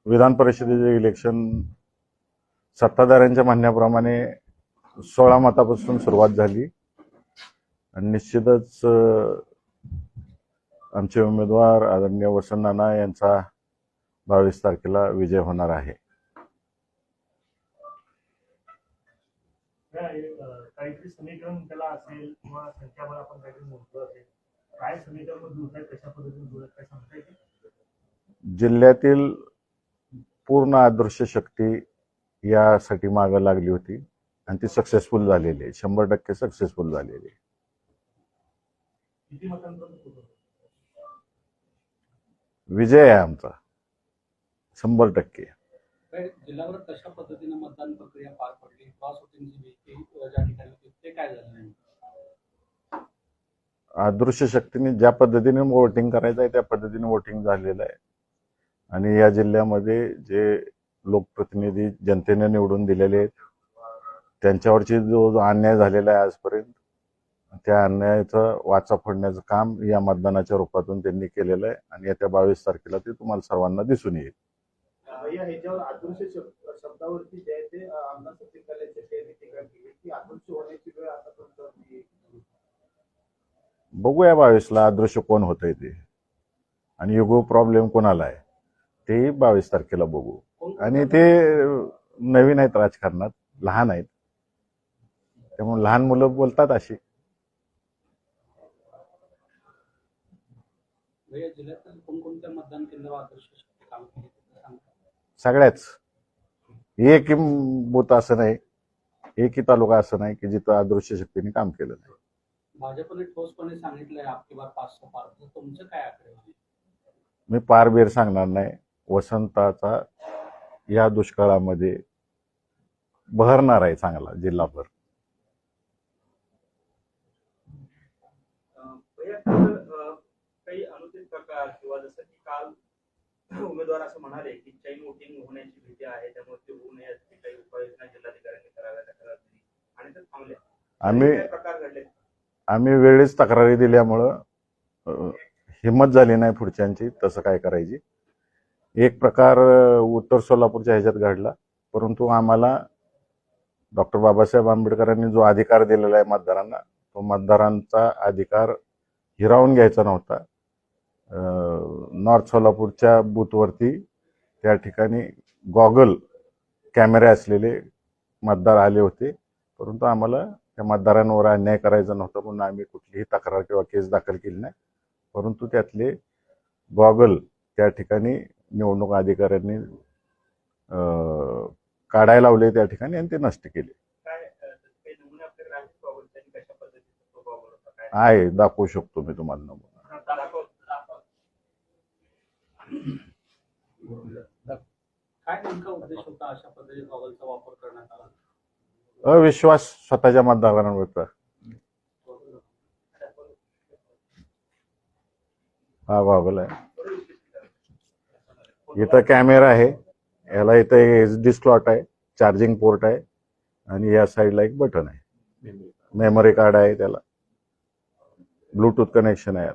विधान परिषदेचे इलेक्शन सत्ताधाऱ्यांच्या म्हणण्याप्रमाणे 16 मतापासून सुरुवात झाली आणि निश्चितच आमचे उमेदवार आदरणीय वसंत नाना यांचा 22 तारखेला विजय होणार आहे. काहीतरी समीकरण त्याला असेल किंवा संख्याबळ आपण काहीतरी मोजलं असेल, काय समीकरण जुळत आहे, कशा पद्धतीने जुळत काय सांगता येईल? जिल्ह्यातील पूर्ण अदृश्य शक्ती यासाठी मागं लागली होती आणि ती सक्सेसफुल झालेली आहे, 100% सक्सेसफुल झालेली आहे. किती मतांपर्यंत विजय आहे आमचा 100%. जिल्ह्यावर कशा पद्धतीने मतदान प्रक्रिया पार पडली, क्रॉस वोटिंगची ज्या ठिकाणी होती ते काय झालं नाही? अदृश्य शक्तीने ज्या पद्धतीने वोटिंग करायचं आहे त्या पद्धतीने वोटिंग झालेलं आहे आणि या जिल्ह्यामध्ये जे लोकप्रतिनिधी जनतेने निवडून दिलेले आहेत त्यांच्यावरची जो अन्याय झालेला आहे आजपर्यंत, त्या अन्यायाचा वाचा फोडण्याचं काम या मतदानाच्या रूपातून त्यांनी केलेलं आहे आणि येत्या 22 तारखेला ते तुम्हाला सर्वांना दिसून येईल. ह्याच्यावर अदृश्य शब्दावरती जे आहे ते आमदार सचिन कल्याणच्या टीका केली की अदृश्य होण्याची वेळ आता बघूया 22ला अदृश्य कोण होतंय ते आणि युगो प्रॉब्लेम कोणाला आहे ते 22 तारखेला बघू. आणि ते नवीन आहेत राजकारणात, लहान आहेत, त्यामुळे लहान मुलं बोलतात अशी. जिल्ह्यातील कोणकोणत्या मतदान केंद्रावर अदृश्य शक्ती काम केली सगळ्याच. एकही बूथ असं नाही, एकही तालुका असं नाही की जिथं अदृश्य शक्तीने काम केलं नाही. भाजपने ठोसपणे सांगितलंय आपकी बार 500 पार, तुमचं काय आकडे? मी पार बेर सांगणार नाही. वसंताचा या दुष्काळामध्ये बहरणार आहे चांगला जिल्हाभर. काही अनुचित प्रकार किंवा जसं की काल उमेदवार असं म्हणाले की चैन वोटिंग होण्याची भीती आहे, त्यामुळे ते होऊ नये याची काही उपाययोजना जिल्हाधिकाऱ्यांनी कराव्यात आणि ते थांबले. प्रकार घडले. आम्ही वेळेस तक्रारी दिल्यामुळं हिंमत झाली नाही पुढच्यांची तसं काय करायची. एक प्रकार उत्तर सोलापूरच्या ह्याच्यात घडला, परंतु आम्हाला डॉक्टर बाबासाहेब आंबेडकरांनी जो अधिकार दिलेला आहे मतदारांना, तो मतदारांचा अधिकार हिरावून घ्यायचा नव्हता. नॉर्थ सोलापूरच्या बूथवरती त्या ठिकाणी गॉगल कॅमेरे असलेले मतदार आले होते, परंतु आम्हाला त्या मतदारांवर अन्याय करायचा नव्हता म्हणून आम्ही कुठलीही तक्रार किंवा केस दाखल केली नाही. परंतु त्यातले गॉगल त्या ठिकाणी निवडणूक अधिकाऱ्यांनी काढायला लावले त्या ठिकाणी आणि ते नष्ट केले. आहे, दाखवू शकतो मी तुम्हाला नमुना. काय नेमका उद्देश होता अशा पद्धतीने गॉगलचा वापर करण्यात आला? अविश्वास स्वतःच्या मतदारांवरचा. हा गॉगल आहे, इथं कॅमेरा आहे, याला इथं HD स्लॉट आहे, चार्जिंग पोर्ट आहे आणि या साईडला एक बटन आहे, मेमरी कार्ड आहे, त्याला ब्लूटूथ कनेक्शन आहे.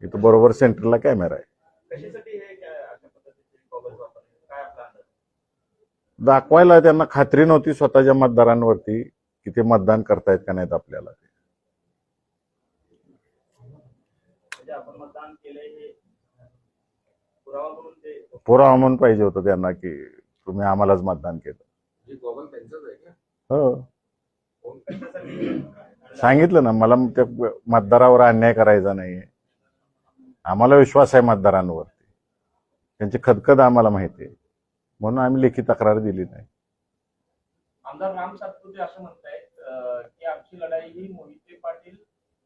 इथं बरोबर सेंटरला कॅमेरा आहे. दाखवायला त्यांना खात्री नव्हती स्वतःच्या मतदारांवरती की ते मतदान करतायत का नाहीत आपल्याला. पुरावा म्हणून पाहिजे होतं त्यांना की तुम्ही आम्हालाच मतदान केलं. हो, सांगितलं ना, मला त्या मतदारावर अन्याय करायचा नाही. आम्हाला विश्वास आहे मतदारांवरती, त्यांची खदखद आम्हाला माहिती आहे, म्हणून आम्ही लेखी तक्रार दिली नाही. आमदार राम सातपुते असं म्हणतायत की आमची लढाई ही मोहिते पाटील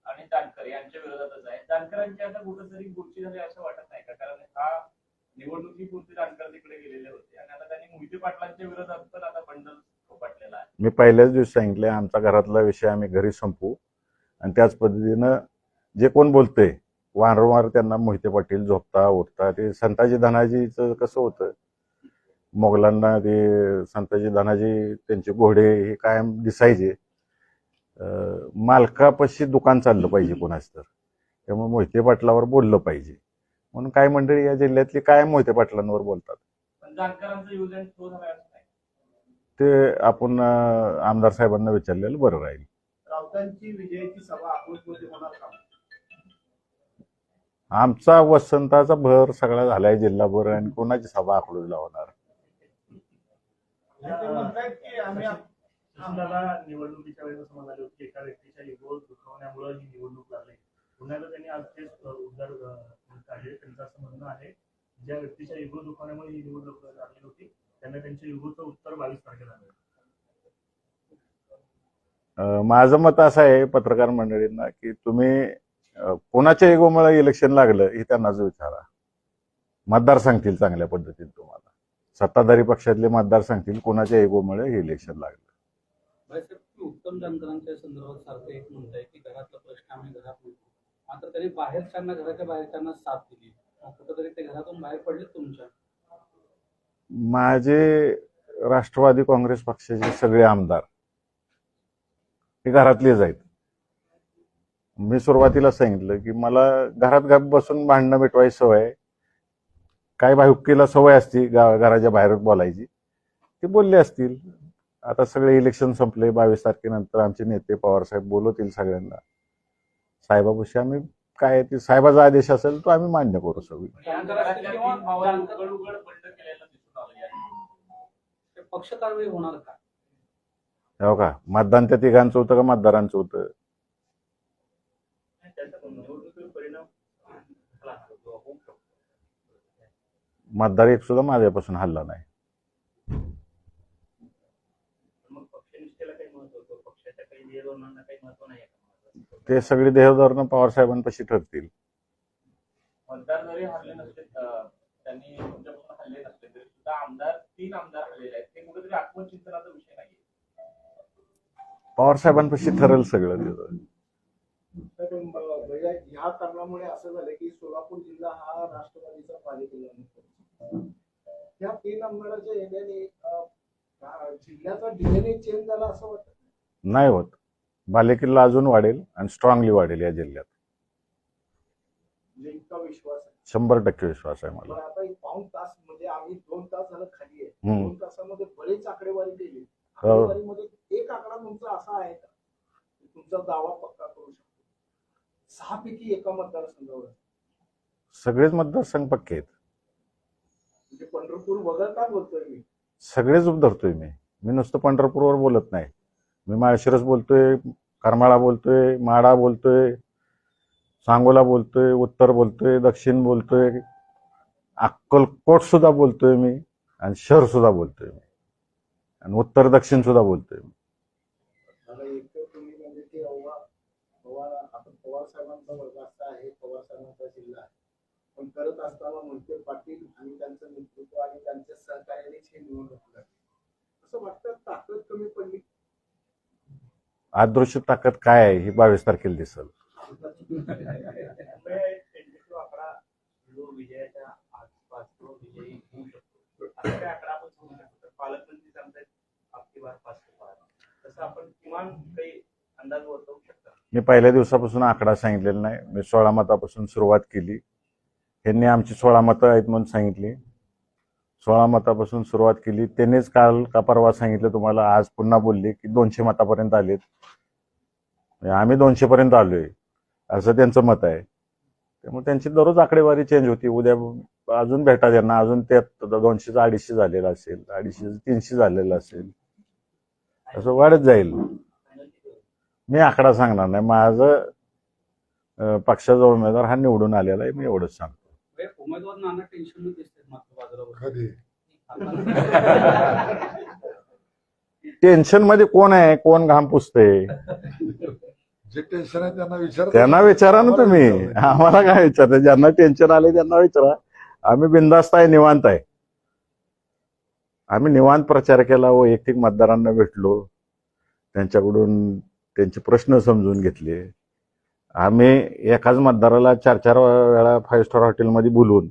आणि जानकर यांच्या विरोधातच आहे. जानकरांची आता कुठेतरी गोष्टी झाली असं वाटत नाही का? कारण हा निवडणुकीपुरती जानकर तिकडे गेलेले होते आणि आता त्यांनी मोहिते पाटलांच्या विरोधात पण आता बंडल थोपटलेला आहे. मी पहिल्याच दिवशी सांगितले, आमचा घरातला विषय आम्ही घरी संपवू आणि त्याच पद्धतीनं जे कोण बोलतंय वारंवार त्यांना मोहिते पाटील झोपता उठता. ते संताजी धनाजीचं कसं होतं, मोगलांना ते संताजी धनाजी त्यांचे घोडे हे कायम दिसायचे. मालकापाशी दुकान चाललं पाहिजे कोणाच तर, त्यामुळे मोहिते पाटलावर बोललं पाहिजे. म्हणून काही मंडळी या जिल्ह्यातली कायम मोहिते पाटलांवर बोलतात. पण जानकरांचा युज अँड थ्रो झाला असं नाही. ते आपण आमदार साहेबांना विचारलेलं बरं राहील. राऊतांची विजयाची सभा अकलूजमध्ये होणार का? आमचा वसंताचा भर सगळा झालाय जिल्हाभर आणि कोणाची सभा अकलूजला होणार. ते म्हणतायत की आम्ही मला निवडणुकीच्या वेळेस असं म्हणाले होते की एका व्यक्तीच्या इगो दुखावण्यामुळे ही निवडणूक लागली. पुन्हा त्यांनी आज तेच उद्गार काढले. त्यांचं असं म्हणणं आहे ज्या व्यक्तीच्या इगो दुखावण्यामुळे ही निवडणूक लागली होती त्यांना त्यांच्या इगोचं उत्तर 22 तारखेला मिळेल. माझं मत असं आहे पत्रकार मंडळींना की तुम्ही कोणाच्या इगोमुळे इलेक्शन लागलं हे त्यांनाच विचारा. मतदार सांगतील चांगल्या पद्धतीने तुम्हाला. सत्ताधारी पक्षातले मतदार सांगतील कोणाच्या इगोमुळे हे इलेक्शन लागलं. उत्तम जानकरांच्या संदर्भात सारखं एक म्हणताय की घरातला प्रश्न आम्ही घरात बोलतो, मात्र त्यांनी बाहेरच्यांना घराच्या बाहेरच्यांना साथ दिली. कुठेतरी ते घरातून बाहेर पडले तुमच्या. माझे राष्ट्रवादी काँग्रेस पक्षाचे सगळे आमदार हे घरातलेच आहेत. मी सुरुवातीला सांगितलं की मला घरात बसून भांडणं मिटवायची सवय आहे. काय भाऊकीला सवय असती घराच्या बाहेर बोलायची, ते बोलले असतील. आता सगळे इलेक्शन संपले. 22 तारखेनंतर आमचे नेते पवार साहेब बोलवतील सगळ्यांना. साहेबापाशी आम्ही काय ते साहेबाचा आदेश असेल तो आम्ही मान्य करू सगळी. या घरातल्या तीन भावांनी उघड बंड केलेलं दिसून आलं यात. पक्ष कारवाई होणार का? हो का, मतदान त्या तिघांचं होतं का मतदारांचं होतं? त्याचा निवडणुकीवर परिणाम होऊ शकतो. मतदार एक सुद्धा माझ्यापासून हल्ला नाही. मग पक्षनिष्ठेला काही महत्व होतं, पक्षाच्या काही ध्येयधोरणांना काही महत्व नाही. ते सगळी देहधोरणं पवार साहेबांपाशी ठरतील. मतदार जरी हरले नसले त्यांनी तुमच्यापासून हल्ले नसले तरी सुद्धा तीन आमदार हल्लेले आहेत. ते कुठेतरी आत्मचिंतनाचा विषय नाहीये. पवार साहेबांपाशी ठरेल सगळं तिथं. ह्या कारणामुळे असं झालं की सोलापूर जिल्हा हा राष्ट्रवादीचा पालिकेला या 3 आमदाराच्या येण्याने जिल्ह्याचा डीएनए चेंज झाला असं वाटतं? नाही होत. बालेकिल्ला अजून वाढेल आणि स्ट्रॉंगली वाढेल या जिल्ह्यात. म्हणजे इतका विश्वास आहे? 100% विश्वास आहे मला. आता एक पाऊण तास म्हणजे आम्ही 2 तास झालं खाली आहे. 2 तासामध्ये बरेच आकडेवारी केली. आकडेवारीमध्ये एक आकडा तुमचा असा आहे का तुमचा दावा पक्का करू शकतो? 6 पैकी एका मतदारसंघावर सगळेच मतदारसंघ पक्के आहेत. म्हणजे पंढरपूर वगळता बोलतोय मी. सगळेच धरतोय मी नुसतं पंढरपूरवर बोलत नाही. मी माळशिरस बोलतोय, करमाळा बोलतोय, माडा बोलतोय, सांगोला बोलतोय, उत्तर बोलतोय, दक्षिण बोलतोय, अक्कलकोट सुद्धा बोलतोय मी आणि शहर सुद्धा बोलतोय मी आणि उत्तर दक्षिण सुद्धा बोलतोय मी. तुम्ही म्हणजे ते आपण पवार साहेबांचा वर्ग असा आहे, पवार साहेबांचा जिल्हा आहे, पण करत असताना मोहिते पाटील आणि त्यांचं नेतृत्व आणि त्यांच्या सहकार्यानेच हे निवडणूक लागली. असं वाटतं ताकद कमी पडली? अदृश्य ताकद काय आहे हे 22 तारखेला दिसेल. आकडा जो विजयाच्या आसपास विजयी होऊ शकतो असा काय आकडा आपण सांगू शकतो? पालकमंत्री सांगतात आपली बार 5 तसं आपण किमान काही अंदाज वर्तवू शकता? मी पहिल्या दिवसापासून आकडा सांगितलेला नाही. मी 16 मतापासून सुरुवात केली. त्यांनी आमची 16 मतं आहेत म्हणून सांगितली. 16 मतापासून सुरुवात केली. त्यांनीच काल का परवा सांगितलं तुम्हाला, आज पुन्हा बोलले की 200 मतापर्यंत आलेत. आम्ही 200 पर्यंत आलोय असं त्यांचं मत आहे. त्यामुळे त्यांची दररोज आकडेवारी चेंज होती. उद्या अजून भेटा त्यांना, अजून ते 200चं 250 झालेलं असेल, 250चं 300 झालेलं असेल, असं वाढत जाईल. मी आकडा सांगणार नाही. माझं पक्षाचा उमेदवार हा निवडून आलेला आहे, मी एवढंच सांगतो. उमेदवार नाना टेन्शन दिसते मात्र बाजारावर. टेन्शन मध्ये कोण आहे, कोण घाम पुसतंय? जे टेन्शन आहे त्यांना विचारा ना तुम्ही. आम्हाला काय विचारते? ज्यांना टेन्शन आले त्यांना विचारा. आम्ही बिनधास्त आहे, निवांत आहे. आम्ही निवांत प्रचार केला व एक मतदारांना भेटलो, त्यांच्याकडून त्यांचे प्रश्न समजून घेतले. आम्ही एकाच मतदाराला 4-4 वेळा 5 स्टार हॉटेलमध्ये बोलवून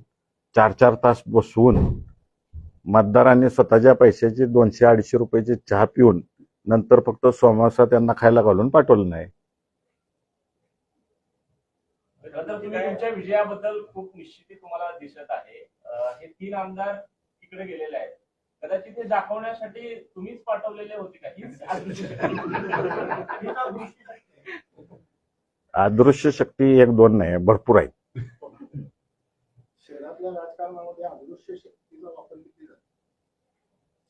4-4 तास बसवून मतदारांनी स्वतःच्या पैशाचे 200-250 रुपयाचे चहा पिऊन नंतर फक्त समोसा त्यांना खायला घालून पाठवलं नाही. खरं तर तुम्ही तुमच्या विजयाबद्दल खूप निश्चिती तुम्हाला दिसत आहे. हे 3 आमदार तिकडे गेलेले आहेत. कदाचित हे दाखवण्यासाठी तुम्हीच पाठवलेले होते का? हीच अदृश्य अदृश्य शक्ती 1-2 नाही, भरपूर आहेत. शहरातल्या राजकारणामध्ये अदृश्य शक्तीचा वापर किती झाला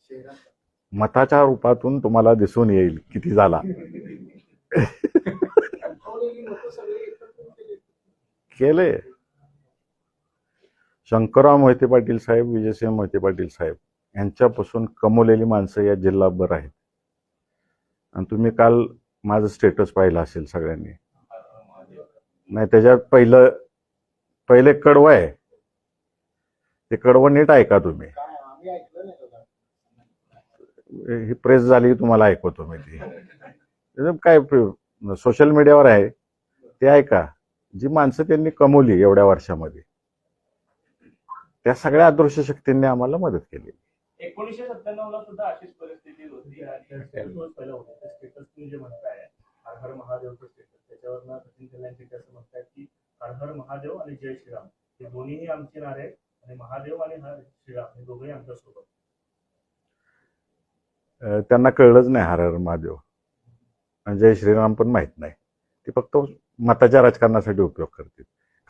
शहरात? मताच्या रूपातून तुम्हाला दिसून येईल किती झाला. संपवलेली मतं सगळे एकत्रित केली. केले. शंकरराव मोहिते पाटील साहेब, विजयसिंह मोहिते पाटील साहेब यांच्यापासून कमवलेली माणसं या जिल्हाभर आहेत. आणि तुम्ही काल माझं स्टेटस पाहिलं असेल सगळ्यांनी. नाही, त्याच्यात पहिले कडवं आहे. ते कडवं नीट ऐका तुम्ही. काय आम्ही ऐकलं नाही का? ही प्रेस झाली तुम्हाला ऐकवतो मी ती. काय सोशल मीडियावर आहे ते ऐका. जी माणसं त्यांनी कमवली एवढ्या वर्षामध्ये त्या सगळ्या अदृश्य शक्तींनी आम्हाला मदत केली. 1997 ला सुद्धा अशीच परिस्थिती होती. पहिलं होतं ते स्टेटस तुम्ही जे म्हणताय हर हर महादेवचं स्टेटस, त्याच्यावरनं सचिन कल्याणचे असं म्हणतायत की हर हर महादेव आणि जय श्रीराम हे दोन्हीही आमचे नारे आहेत आणि महादेव आणि हर श्रीराम हे दोघंही आमच्यासोबत. त्यांना कळलंच नाही हर हर महादेव आणि जय श्रीराम पण माहित नाही. ते फक्त मताच्या राजकारणासाठी उपयोग करतील.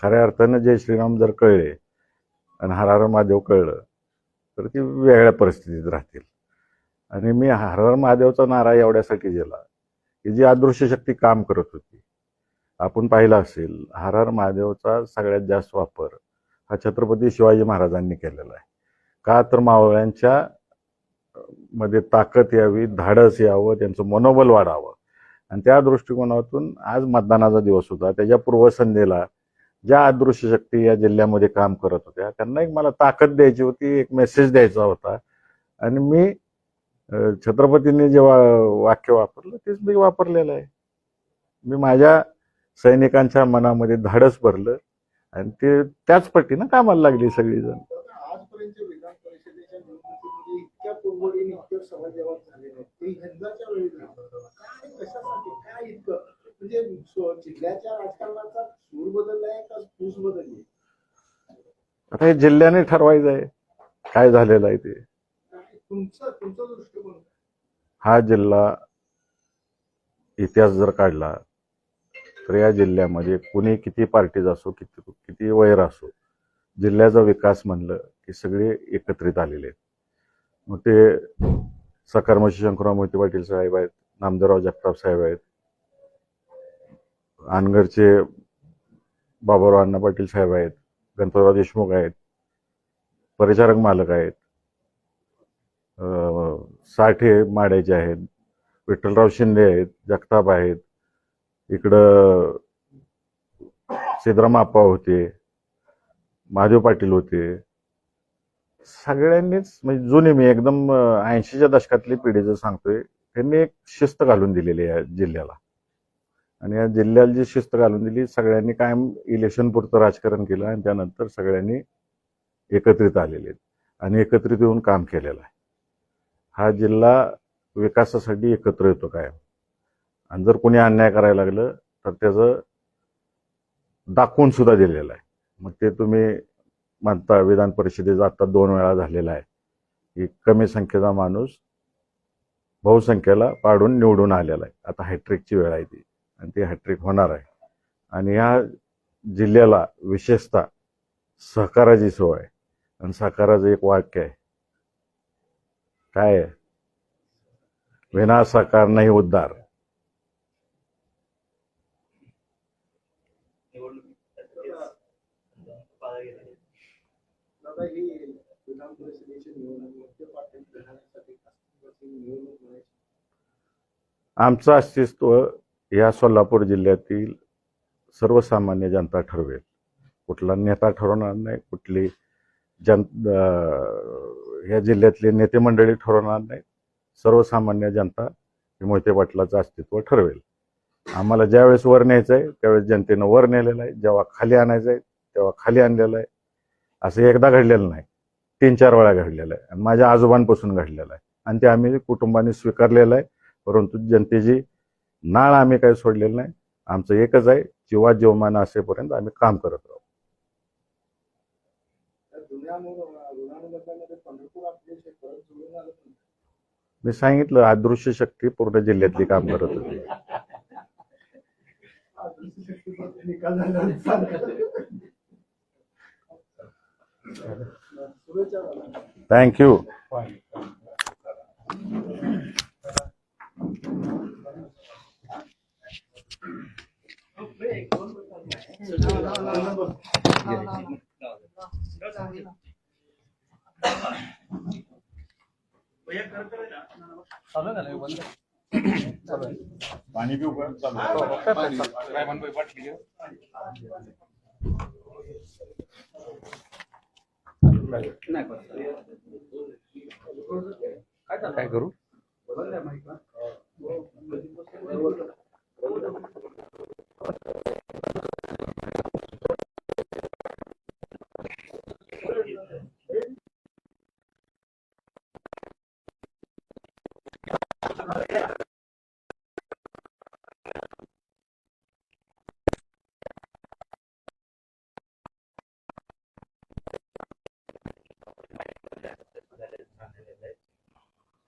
खऱ्या अर्थानं जय श्रीराम जर कळले आणि हर हर महादेव कळलं तर ती वेगळ्या परिस्थितीत राहतील. आणि मी हर हर महादेवचा नारा एवढ्यासाठी दिला की जी अदृश्य शक्ती काम करत होती. आपण पाहिलं असेल हर हर महादेवचा सगळ्यात जास्त वापर हा छत्रपती शिवाजी महाराजांनी केलेला आहे. का तर मावळ्यांच्या मध्ये ताकद यावी, धाडस यावं, त्यांचं मनोबल वाढावं. आणि त्या दृष्टिकोनातून आज मतदानाचा दिवस होता. त्याच्या पूर्वसंध्येला ज्या अदृश्य शक्ती या जिल्ह्यामध्ये काम करत होत्या त्यांना एक मला ताकद द्यायची होती, एक मेसेज द्यायचा होता. आणि मी छत्रपतींनी जेव्हा वाक्य वापरलं तेच मी वापरलेलं आहे. मी माझ्या सैनिकांच्या मनामध्ये धाडस भरलं आणि ते त्याच पट्टीनं कामाला लागली सगळीजण. आजपर्यंत विधान परिषदेच्या निवडणुकीमध्ये इतक्या कुरघोडीने इतकं सहजवाद झाले नाही ते यंदाच्या वेळी झालं. काय कशासाठी काय इतकं म्हणजे जिल्ह्याच्या राजकारणाचा सूर बदललाय का फूस बदलली? आता हे जिल्ह्याने ठरवायचं आहे काय झालेलं आहे ते. तुमचा दृष्टिकोन हा जिल्हा इतिहास जर काढला तर या जिल्ह्यामध्ये कुणी किती पार्टीज असो, किती वैर असो, जिल्ह्याचा विकास म्हणलं की सगळे एकत्रित आलेले आहेत. मग ते सकर्मशी शंकरराव मोहिते पाटील साहेब आहेत, नामदेवराव जगताप साहेब आहेत, अनगरचे बाबूराव अण्णा पाटील साहेब आहेत, गणपतराव देशमुख आहेत, परिचारक मालक आहेत, साठे माड्याचे आहेत, विठ्ठलराव शिंदे आहेत, जगताप आहेत, इकडं सिद्धराम आप्पा होते, महादेव पाटील होते. सगळ्यांनीच म्हणजे जुने मी एकदम 80च्या दशकातली पिढीचं सांगतोय. त्यांनी एक शिस्त घालून दिलेली आहे जिल्ह्याला. आणि या जिल्ह्याला जी शिस्त घालून दिली सगळ्यांनी कायम इलेक्शन पुरतं राजकारण केलं आणि त्यानंतर सगळ्यांनी एकत्रित आलेले आहेत आणि एकत्रित येऊन काम केलेलं आहे. हा जिल्हा विकासासाठी एकत्र येतो कायम. आणि जर कोणी अन्याय करायला लागलं तर त्याचं दाखवून सुद्धा दिलेलं आहे. मग ते तुम्ही म्हणता विधान परिषदेचा आता 2 वेळा झालेला आहे की कमी संख्येचा माणूस बहुसंख्येला पाडून निवडून आलेला आहे. आता हॅट्रिकची वेळ आहे ती आणि ती हॅट्रिक होणार आहे. आणि ह्या जिल्ह्याला विशेषतः सहकाराची सोय आहे. आणि सहकाराचं एक वाक्य आहे, काय आहे, विना सहकार नाही उद्धार. दादा ही विधान परिषदेची निवडणूक मोठे पाटील घराण्यासाठी निवडणूक म्हणायची. आमचं अस्तित्व या सोलापूर जिल्ह्यातील सर्वसामान्य जनता ठरवेल. कुठला नेता ठरवणार नाही, कुठली या जिल्ह्यातले नेते मंडळी ठरवणार नाही. सर्वसामान्य जनता हे मोहिते पाटलाचं अस्तित्व ठरवेल. आम्हाला ज्यावेळेस वर न्यायचं आहे त्यावेळेस जनतेनं वर नेलेलं आहे, जेव्हा खाली आणायचं आहे तेव्हा खाली आणलेलं आहे. असं एकदा घडलेलं नाही, 3-4 वेळा घडलेलं आहे आणि माझ्या आजोबांपासून घडलेलं आहे. आणि ते आम्ही कुटुंबाने स्वीकारलेलं आहे. परंतु जनतेची नाळ आम्ही काही सोडलेलं नाही. आमचं एकच आहे, जीवात जीवमान असेपर्यंत आम्ही काम करत राहू. त्या जुन्या ऋणानुबंधामध्ये पंढरपूर आपले जे परत जोडून आलं पण मी सांगितलं, अदृश्य शक्ती पूर्ण जिल्ह्यातली काम करत होती. अदृश्य शक्तीचा निकाल झाल्यावर चालेल. शुभेच्छा दादा. थँक्यू. भैया खरं तर आहे ना, चालू झालं बंद पाणी पिऊ का? नाही काय करू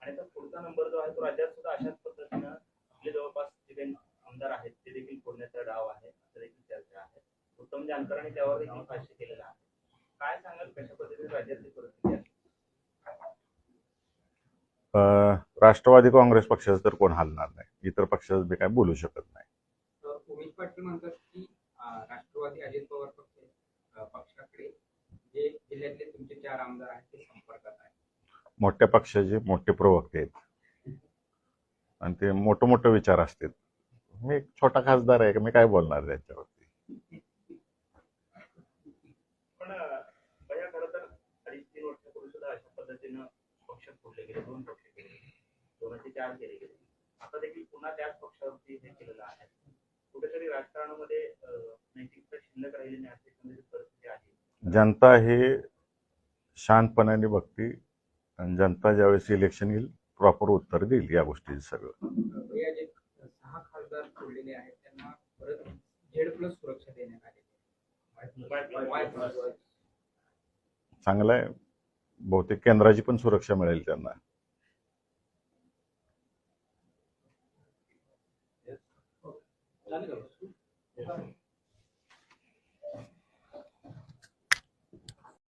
आणि तो पुढचा नंबर जो आहे तो राज्यात सुद्धा अशाच पद्धतीनं आपले जवळपास जे काही आमदार आहेत ते देखील फोडण्याचा डाव आहे असं देखील चर्चा आहे. उत्तम जानकरांनी त्यावर देखील भाष्य केलेलं आहे. काय सांगाल कशा पद्धतीने राज्यातली परिस्थिती आहे? राष्ट्रवादी काँग्रेस पक्षाचं तर कोण हलणार नाही, इतर पक्षाचं मी काय बोलू शकत नाही. उमेश पाटील म्हणतात की राष्ट्रवादी अजित पवार पक्षाकडे जे जिल्ह्यातले तुमचे 4 आमदार आहेत ते संपर्कात आहेत. मोठ्या पक्षाचे मोठे प्रवक्ते आहेत आणि ते मोठे विचार असतात. मी एक छोटा खासदार आहे, मी काय बोलणार त्याच्यावरती. पण भैया खरं तर 2.5-3 वर्षापूर्वी सुद्धा अशा पद्धतीनं पक्ष फोडले गेले, 2 पक्ष केले गेले, 2चे 4 केले गेले. आता देखील पुन्हा त्याच पक्षावरती हे केलेलं आहे. कुठेतरी राजकारणामध्ये नैतिकता शिल्लक राहिली नाही अशी परिस्थिती आहे. जनता हे शांतपणाने बघते आणि जनता ज्यावेळेस इलेक्शन येईल प्रॉपर उत्तर देईल या गोष्टीचं सगळं. या जे 6 खासदार सोडलेले आहेत त्यांना परत Z+ सुरक्षा देण्यात आलेली आहे. चांगलं आहे, बहुतेक केंद्राची पण सुरक्षा मिळेल त्यांना. झालं का?